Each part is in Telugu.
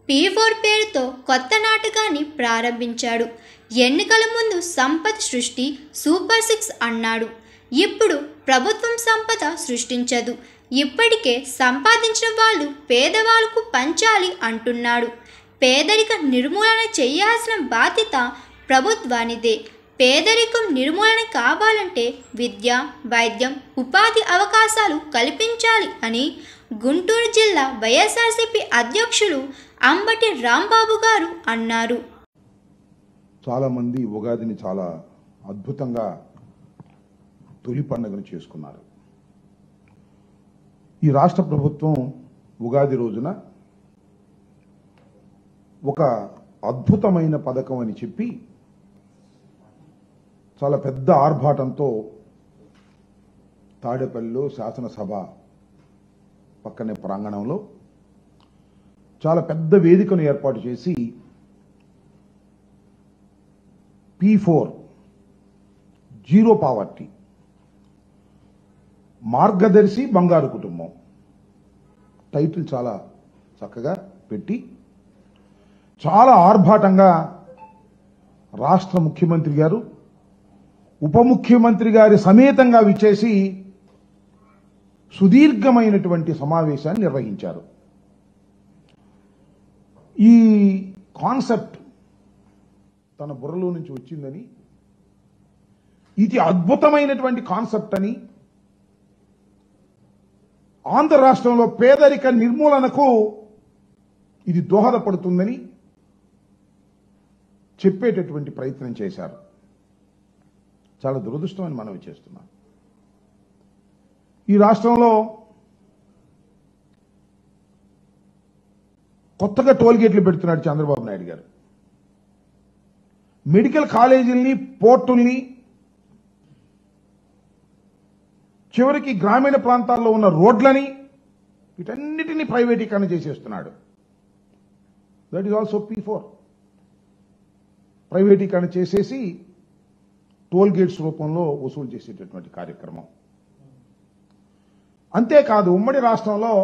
P4 పేరుతో కొత్త నాటకాన్ని ప్రారంభించాడు. ఎన్నికల ముందు సంపద సృష్టి సూపర్ 6 అన్నాడు. ఇప్పుడు ప్రభుత్వం సంపద సృష్టించదు, ఇప్పటికే సంపాదించిన వాళ్ళు పేదవాళ్లకు పంచాలి అంటున్నాడు. పేదరిక నిర్మూలన చేయాల్సిన బాధ్యత ప్రభుత్వానిదే. పేదరికం నిర్మూలన కావాలంటే విద్య, వైద్యం, ఉపాధి అవకాశాలు కల్పించాలి అని గుంటూరు జిల్లా వైఎస్ఆర్సీపీ అధ్యక్షులు అంబటి రాంబాబు గారు అన్నారు. చాలామంది ఉగాదిని చాలా అద్భుతంగా తొలి పండుగను చేసుకున్నారు. ఈ రాష్ట్ర ప్రభుత్వం ఉగాది రోజున ఒక అద్భుతమైన పథకం అని చెప్పి చాలా పెద్ద ఆర్భాటంతో తాడేపల్లిలో శాసనసభ పక్కనే ప్రాంగణంలో చాలా పెద్ద వేదికను ఏర్పాటు చేసి P4 జీరో పావర్టీ మార్గదర్శి బంగారు కుటుంబం టైటిల్ చాలా చక్కగా పెట్టి చాలా ఆర్భాటంగా రాష్ట్ర ముఖ్యమంత్రి గారు, ఉప ముఖ్యమంత్రి గారి సమేతంగా విచ్చేసి సుదీర్ఘమైనటువంటి సమావేశాన్ని నిర్వహించారు. ఈ కాన్సెప్ట్ తన బుర్రలో నుంచి వచ్చిందని, ఇది అద్భుతమైనటువంటి కాన్సెప్ట్ అని, ఆంధ్ర రాష్ట్రంలో పేదరిక నిర్మూలనకు ఇది దోహదపడుతుందని చెప్పేటటువంటి ప్రయత్నం చేశారు. చాలా దురదృష్టం అని మనవి చేస్తున్నాం. ఈ రాష్ట్రంలో కొత్తగా టోల్గేట్లు పెడుతున్నాడు చంద్రబాబు నాయుడు గారు. మెడికల్ కాలేజీల్ని, పోర్టుల్ని, చివరికి గ్రామీణ ప్రాంతాల్లో ఉన్న రోడ్లని వీటన్నిటినీ ప్రైవేటీకరణ చేసేస్తున్నాడు. That is also P4. ప్రైవేటీకరణ చేసేసి టోల్ గేట్స్ రూపంలో వసూలు చేసేటటువంటి కార్యక్రమం. అంతేకాదు ఉమ్మడి రాష్ట్రంలో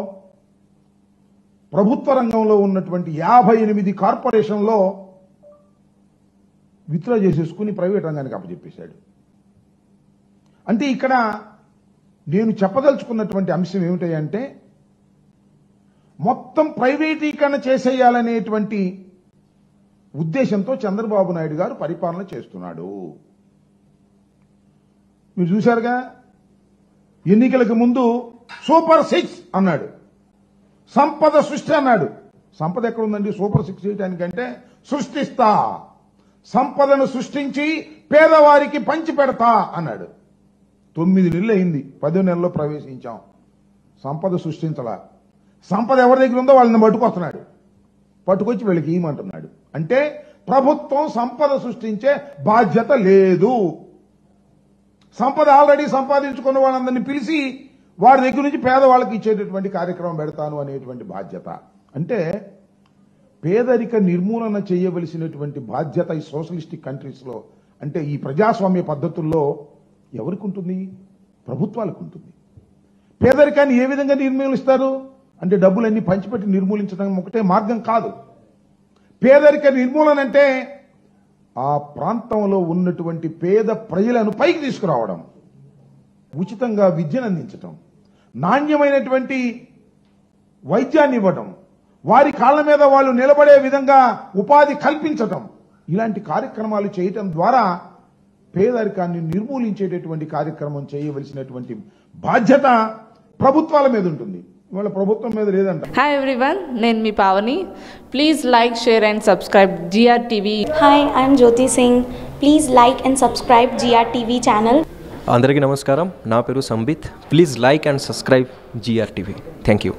ప్రభుత్వ రంగంలో ఉన్నటువంటి 58 కార్పొరేషన్లో విత్డ్రా చేసేసుకుని ప్రైవేట్ రంగానికి అప్పచెప్పేశాడు. అంటే ఇక్కడ నేను చెప్పదలుచుకున్నటువంటి అంశం ఏమిటంటే, మొత్తం ప్రైవేటీకరణ చేసేయాలనేటువంటి ఉద్దేశంతో చంద్రబాబు నాయుడు గారు పరిపాలన చేస్తున్నాడు. మీరు చూశారుగా, ఎన్నికలకు ముందు సూపర్ 6 అన్నాడు, సంపద సృష్టి అన్నాడు. సంపద ఎక్కడుందండి సూపర్ 6 చేయడానికంటే? సృష్టిస్తా, సంపదను సృష్టించి పేదవారికి పంచి పెడతా అన్నాడు. 9 నెలలు అయింది, 10వ నెలలో ప్రవేశించాం. సంపద సృష్టించలా. సంపద ఎవరి దగ్గర ఉందో వాళ్ళని పట్టుకొస్తున్నాడు, పట్టుకొచ్చి వీళ్ళకి ఇవ్వమంటున్నాడు. అంటే ప్రభుత్వం సంపద సృష్టించే బాధ్యత లేదు. సంపద ఆల్రెడీ సంపాదించుకున్న వాళ్ళందరినీ పిలిచి వారి దగ్గర నుంచి పేదవాళ్ళకి ఇచ్చేటటువంటి కార్యక్రమం పెడతాను అనేటువంటి బాధ్యత. అంటే పేదరిక నిర్మూలన చేయవలసినటువంటి బాధ్యత ఈ సోషలిస్టిక్ కంట్రీస్ లో, అంటే ఈ ప్రజాస్వామ్య పద్ధతుల్లో ఎవరికి ఉంటుంది? ప్రభుత్వాలకు ఉంటుంది. పేదరికాన్ని ఏ విధంగా నిర్మూలిస్తారు అంటే డబ్బులన్నీ పంచిపెట్టి నిర్మూలించడం ఒకటే మార్గం కాదు. పేదరిక నిర్మూలన అంటే ఆ ప్రాంతంలో ఉన్నటువంటి పేద ప్రజలను పైకి తీసుకురావడం, ఉచితంగా విద్యను అందించడం, నాణ్యమైనటువంటి వైద్యాన్ని ఇవ్వడం, వారి కాళ్ల మీద వాళ్ళు నిలబడే విధంగా ఉపాధి కల్పించడం, ఇలాంటి కార్యక్రమాలు చేయటం ద్వారా పేదరికాన్ని నిర్మూలించేటటువంటి కార్యక్రమం చేయవలసినటువంటి బాధ్యత ప్రభుత్వాల మీద ఉంటుంది. ఇవాళ ప్రభుత్వం మీద లేదంట. హాయ్ ఎవ్రీవన్, నేను మీ Pavani. Please like, share and subscribe GRTV. Hi, I'm Jyoti Singh. Please like and subscribe GRTV channel. అందరికీ నమస్కారం, నా పేరు Sambit. Please like and subscribe GRTV. Thank you.